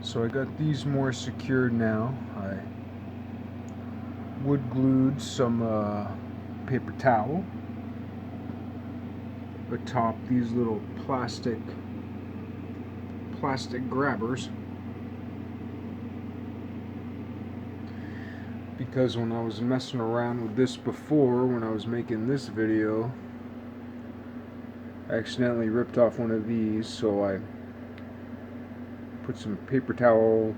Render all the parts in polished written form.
So I got these more secured now. I wood glued some paper towel atop these little plastic grabbers, because when I was messing around with this before, when I was making this video, I accidentally ripped off one of these, so I put some paper towel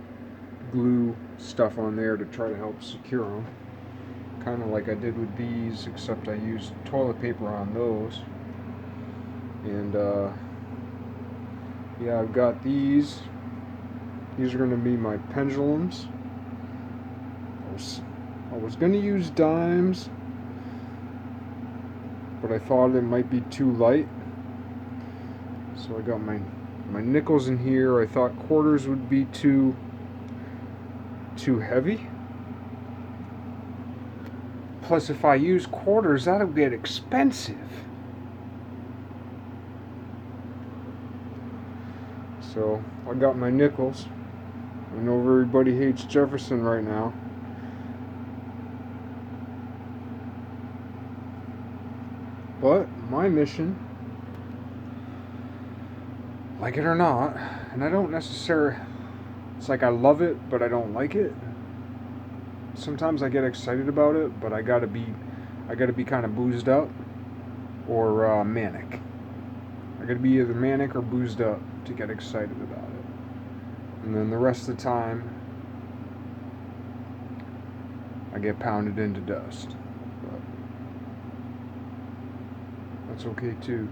glue stuff on there to try to help secure them, kind of like I did with these, except I used toilet paper on those. And yeah, I've got these are going to be my pendulums. I was going to use dimes, but I thought it might be too light, so I got my nickels in here. I thought quarters would be too heavy. Plus, if I use quarters, that'll get expensive. So I got my nickels. I know everybody hates Jefferson right now. But my mission, like it or not, and I don't necessarily, it's like I love it, but I don't like it. Sometimes I get excited about it, but I gotta be kind of boozed up or manic. I gotta be either manic or boozed up to get excited about it. And then the rest of the time, I get pounded into dust. But that's okay too.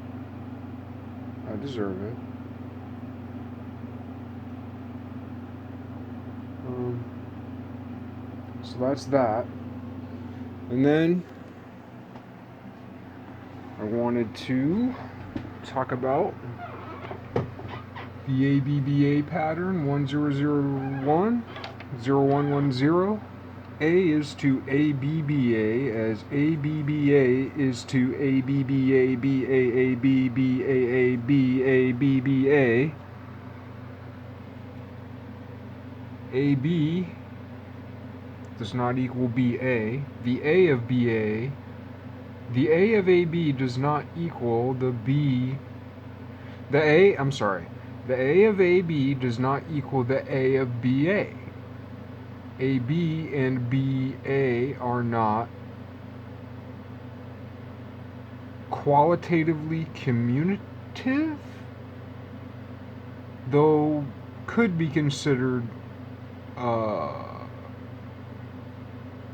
I deserve it. So that's that. And then I wanted to talk about the ABBA pattern 1001 0110. A is to ABBA as ABBA is to ABBA BAAB BAAB ABBA. AB does not equal BA. The A of BA, the A of AB does not equal the B. The A of AB does not equal the A of BA. AB and BA are not qualitatively commutative, though could be considered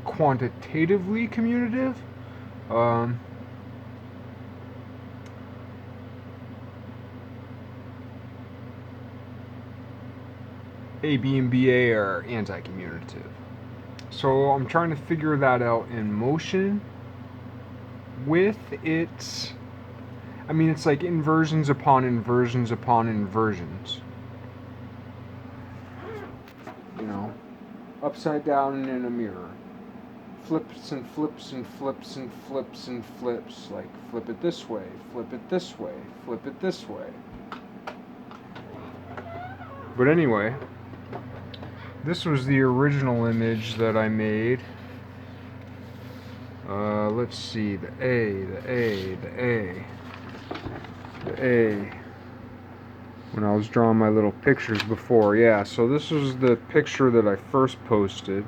quantitatively commutative. AB and BA are anti-commutative. So I'm trying to figure that out in motion with its, I mean, it's like inversions upon inversions upon inversions. You know, upside down in a mirror. Flips and flips and flips and flips and flips. Like, flip it this way, flip it this way, flip it this way. But anyway, this was the original image that I made. Let's see, the A. When I was drawing my little pictures before, yeah. So this was the picture that I first posted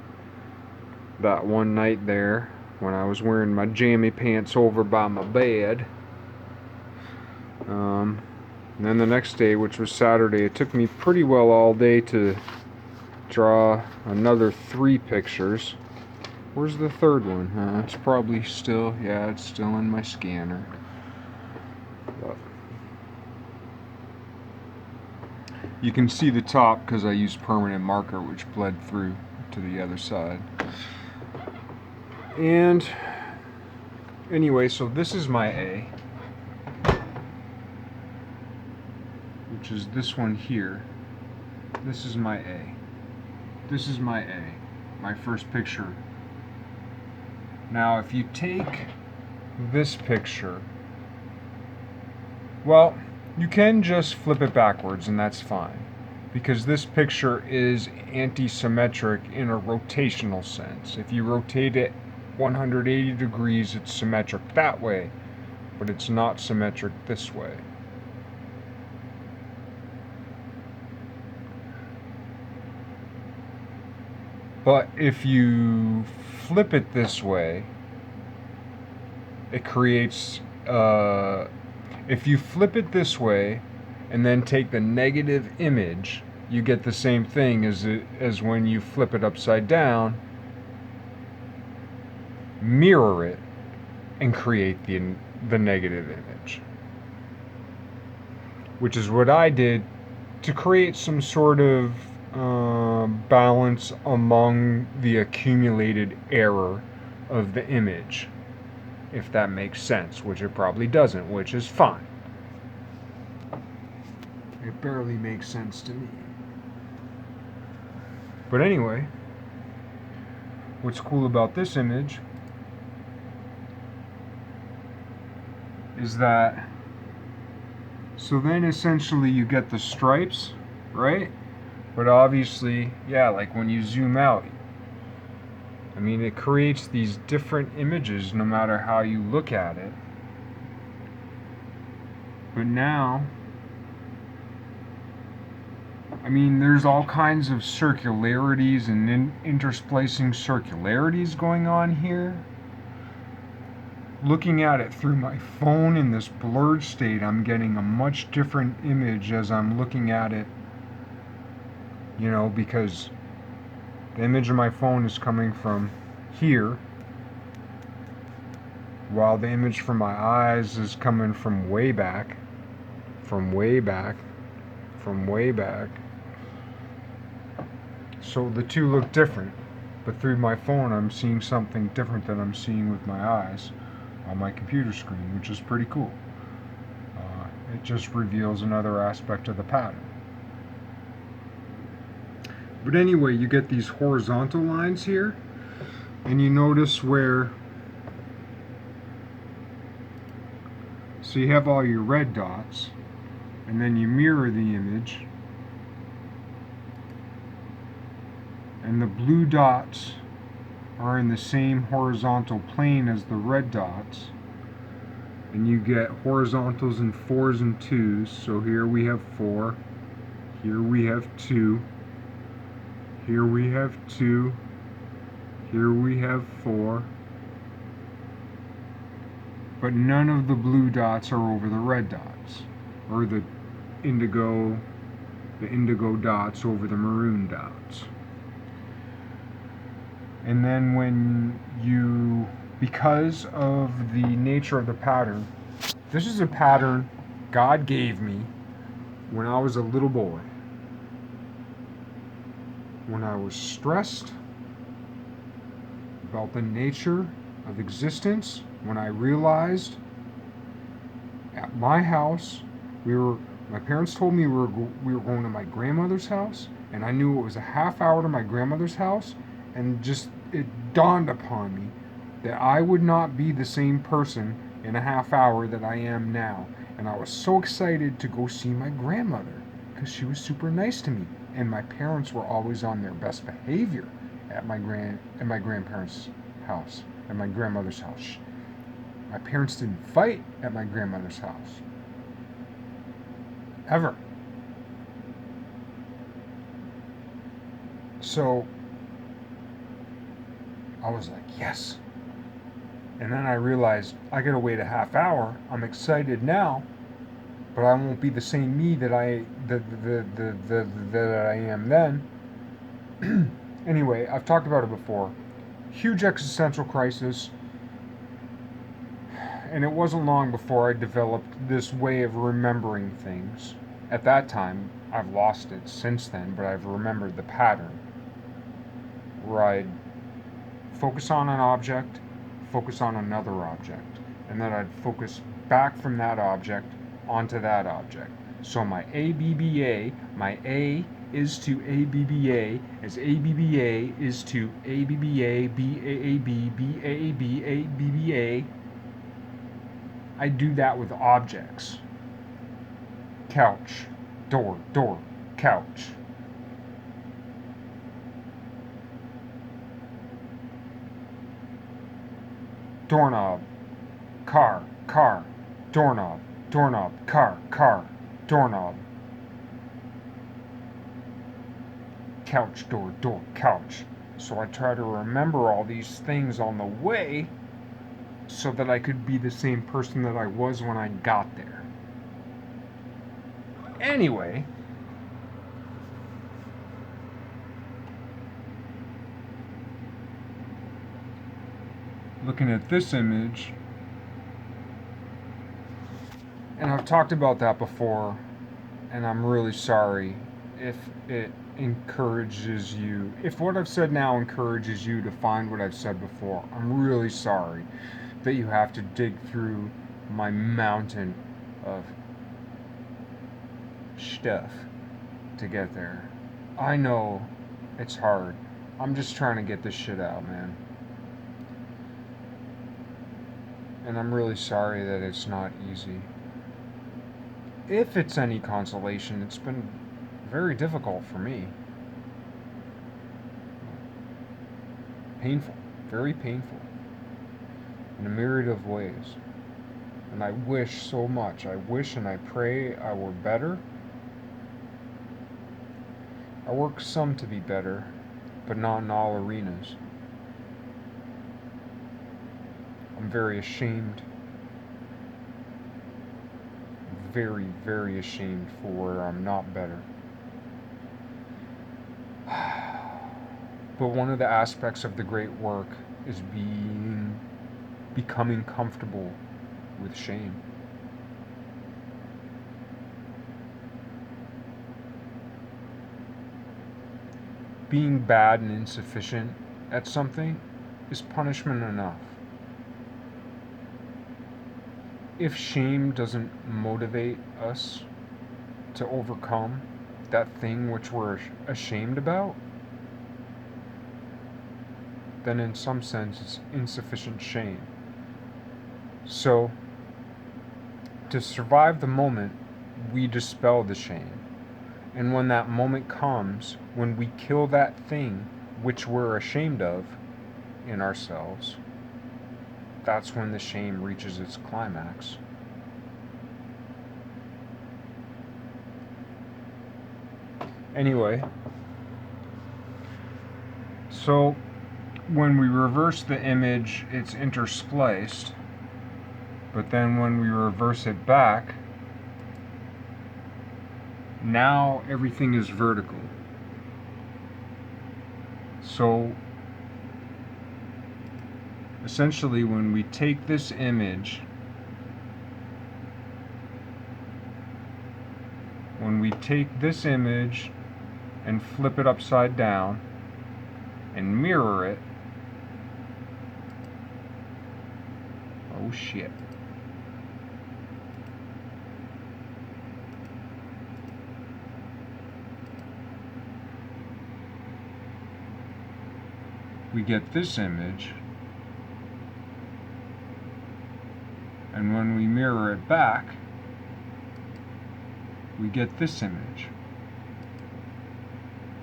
that one night there when I was wearing my jammy pants over by my bed. And then the next day, which was Saturday, it took me pretty well all day to draw another 3 pictures. Where's the third one? It's probably still, yeah, it's still in my scanner. But you can see the top because I used permanent marker, which bled through to the other side. And anyway, so this is my A, which is this one here. This is my A. This is my A, my first picture. Now, if you take this picture, well, you can just flip it backwards, and that's fine. because this picture is anti-symmetric in a rotational sense. If you rotate it 180 degrees, it's symmetric that way, but it's not symmetric this way. But if you flip it this way, it creates, if you flip it this way and then take the negative image, you get the same thing as when you flip it upside down, mirror it, and create the negative image. Which is what I did to create some sort of balance among the accumulated error of the image, if that makes sense, which it probably doesn't, which is fine. It barely makes sense to me. But anyway, what's cool about this image is that, so then essentially you get the stripes, right? But obviously, yeah, like when you zoom out, I mean, it creates these different images no matter how you look at it. But now, I mean, there's all kinds of circularities and intersplicing circularities going on here. Looking at it through my phone in this blurred state, I'm getting a much different image as I'm looking at it, you know, because the image of my phone is coming from here, while the image from my eyes is coming from way back, from way back, from way back. So the two look different, but through my phone I'm seeing something different than I'm seeing with my eyes on my computer screen, which is pretty cool. It just reveals another aspect of the pattern. But anyway, you get these horizontal lines here, and you notice where, so you have all your red dots, and then you mirror the image, and the blue dots are in the same horizontal plane as the red dots, and you get horizontals and 4s and 2s. So here we have 4, here we have 2, here we have 2, here we have 4, but none of the blue dots are over the red dots, or the indigo dots over the maroon dots. And then when you, because of the nature of the pattern, this is a pattern God gave me when I was a little boy. When I was stressed about the nature of existence, when I realized at my house, my parents told me we were going to my grandmother's house, and I knew it was a half hour to my grandmother's house, and just it dawned upon me that I would not be the same person in a half hour that I am now. And I was so excited to go see my grandmother because she was super nice to me, and my parents were always on their best behavior at my grandparents' house, at my grandmother's house. My parents didn't fight at my grandmother's house. Ever. So I was like, yes. And then I realized I gotta wait a half hour. I'm excited now, but I won't be the same me that I am then. Anyway, I've talked about it before. Huge existential crisis. And it wasn't long before I developed this way of remembering things. At that time, I've lost it since then, but I've remembered the pattern. Where I'd focus on an object, focus on another object, and then I'd focus back from that object onto that object. So my ABBA, my A is to ABBA, as ABBA is to ABBA, BAAB, BAAB, ABBA. I do that with objects. Couch, door, couch. doorknob, car, car, doorknob, doorknob, car, car, doorknob, couch, door, door, couch. So I try to remember all these things on the way so that I could be the same person that I was when I got there. Anyway, looking at this image, and I've talked about that before, and I'm really sorry if it encourages you, if what I've said now encourages you to find what I've said before. I'm really sorry that you have to dig through my mountain of stuff to get there. I know it's hard. I'm just trying to get this shit out, man. And I'm really sorry that it's not easy. If it's any consolation, it's been very difficult for me. Painful. Very painful. In a myriad of ways. And I wish so much. I wish and I pray I were better. I work some to be better, but not in all arenas. I'm very ashamed. Very, very ashamed for where I'm not better. But one of the aspects of the great work is becoming comfortable with shame. Being bad and insufficient at something is punishment enough. If shame doesn't motivate us to overcome that thing which we're ashamed about, then in some sense it's insufficient shame. So, to survive the moment, we dispel the shame. And when that moment comes, when we kill that thing which we're ashamed of in ourselves, that's when the shame reaches its climax. Anyway, so when we reverse the image, it's interspliced, but then when we reverse it back, now everything is vertical. So essentially, when we take this image, and flip it upside down and mirror it, oh shit. We get this image, and when we mirror it back, we get this image.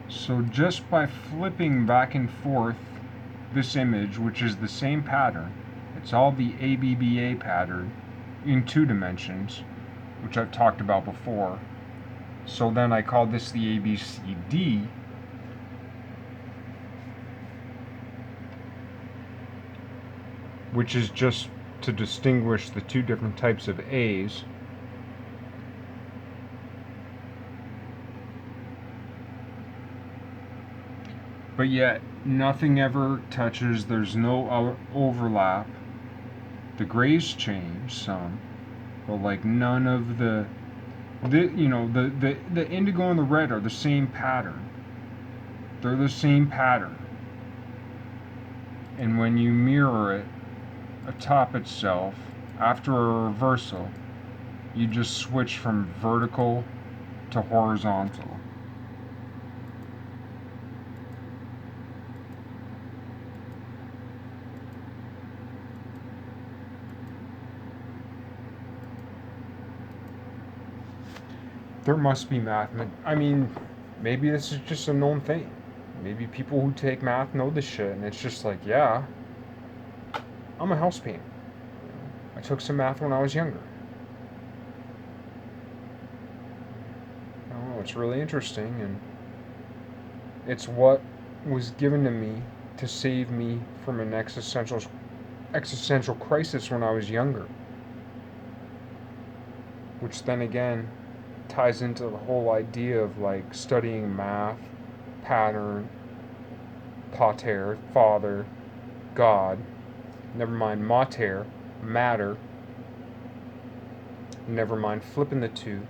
So just by flipping back and forth this image, which is the same pattern, it's all the ABBA pattern in 2 dimensions, which I've talked about before. So then I call this the ABCD. Which is just to distinguish the 2 different types of A's. But yet, nothing ever touches, there's no overlap. The grays change some, but like none of the indigo and the red are the same pattern. They're the same pattern. And when you mirror it atop itself, after a reversal, you just switch from vertical to horizontal. There must be math. I mean, maybe this is just a known thing. Maybe people who take math know this shit, and it's just like, yeah. I'm a house painter. I took some math when I was younger. Oh, it's really interesting, and it's what was given to me to save me from an existential crisis when I was younger. Which then again ties into the whole idea of like studying math, pattern, pater, father, God, never mind mater, matter, never mind flipping the two.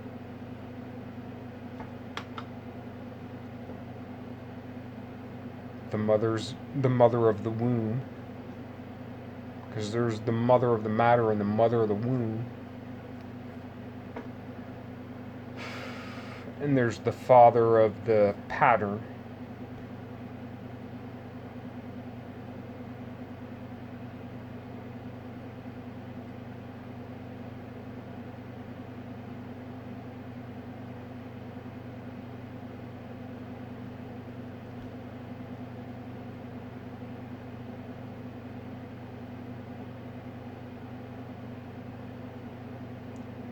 The mother of the womb, because there's the mother of the matter and the mother of the womb. And there's the father of the pattern.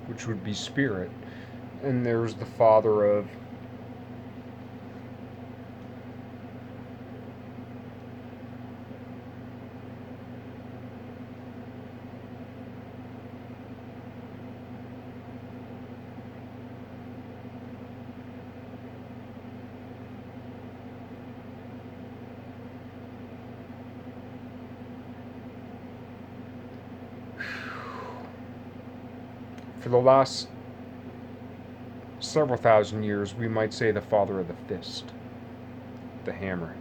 Which would be spirit. And there's the father of for the last several thousand years, we might say the father of the fist, the hammer.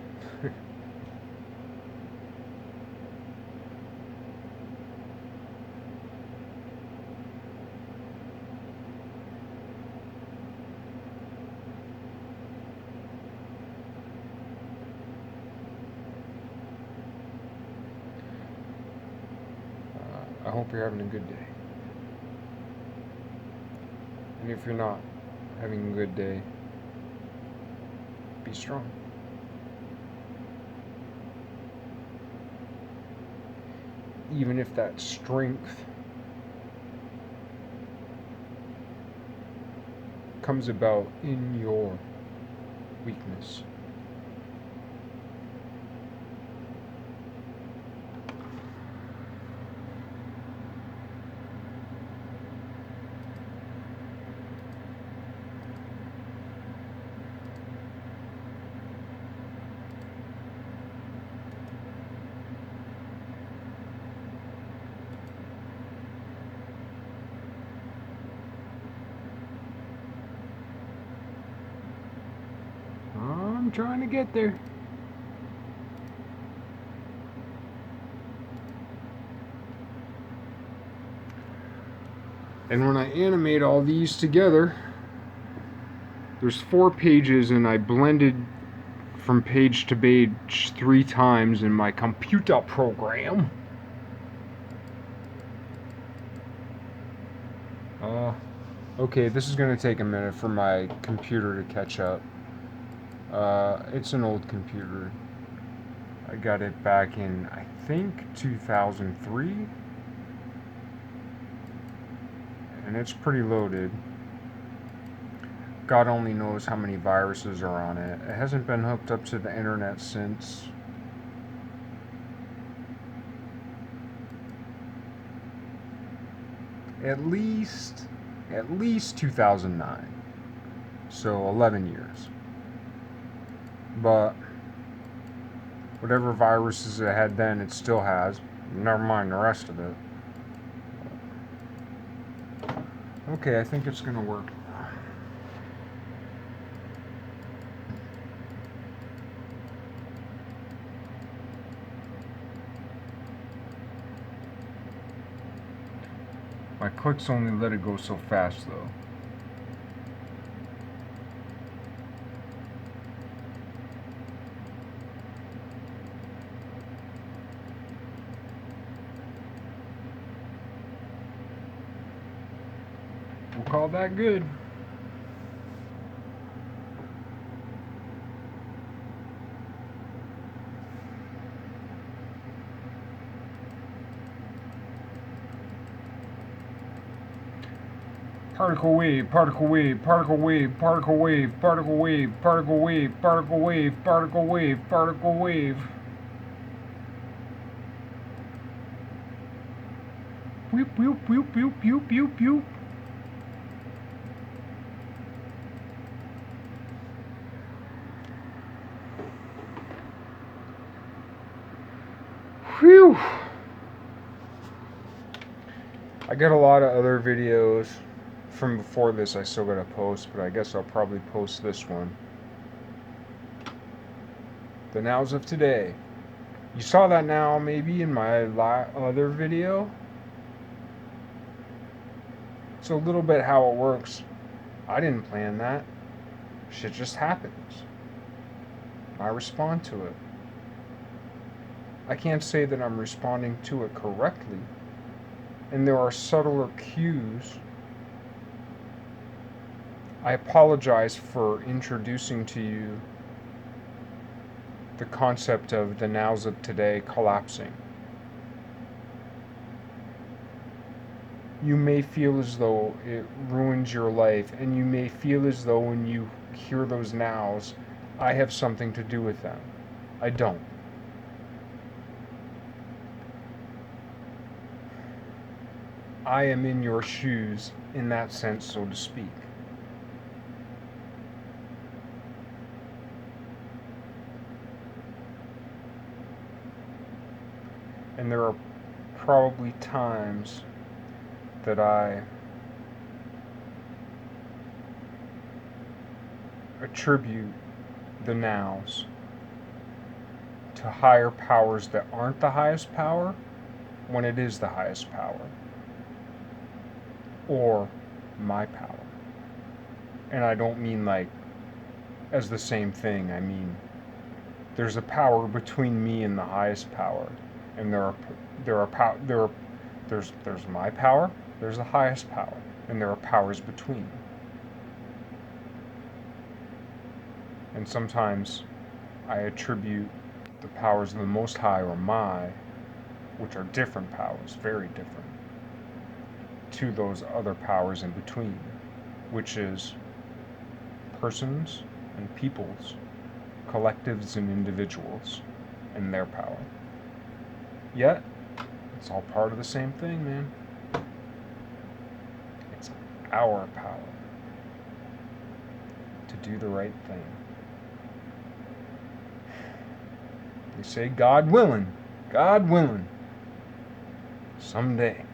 I hope you're having a good day. And if you're not having a good day, be strong. Even if that strength comes about in your weakness. I'm trying to get there. And when I animate all these together, there's 4 pages, and I blended from page to page 3 times in my computer program. Okay, this is going to take a minute for my computer to catch up. It's an old computer. I got it back in, I think, 2003. And it's pretty loaded. God only knows how many viruses are on it. It hasn't been hooked up to the internet since at least 2009. So 11 years. But whatever viruses it had then, it still has. Never mind the rest of it. Okay, I think it's gonna work. My clicks only let it go so fast though. We'll call that good. Particle wave, particle wave, particle wave, particle wave, particle wave, particle wave, particle wave, particle wave, particle wave. Whoop, whoop, whoop, whoop, whoop, whoop, whoop. Whew. I got a lot of other videos from before this I still gotta post, but I guess I'll probably post this one. The nows of today. You saw that now maybe in my other video. It's a little bit how it works. I didn't plan that. Shit just happens. I respond to it. I can't say that I'm responding to it correctly. And there are subtler cues. I apologize for introducing to you the concept of the nows of today collapsing. You may feel as though it ruins your life, and you may feel as though when you hear those nows, I have something to do with them. I don't. I am in your shoes in that sense, so to speak. And there are probably times that I attribute the nows to higher powers that aren't the highest power when it is the highest power, or my power. And I don't mean like as the same thing. I mean there's a power between me and the highest power, and there's my power, there's the highest power, and there are powers between. And sometimes I attribute the powers of the Most High, or my, which are different powers, very different, to those other powers in between, which is persons and peoples, collectives and individuals, and their power. Yet, it's all part of the same thing, man. It's our power to do the right thing. They say, God willing, someday.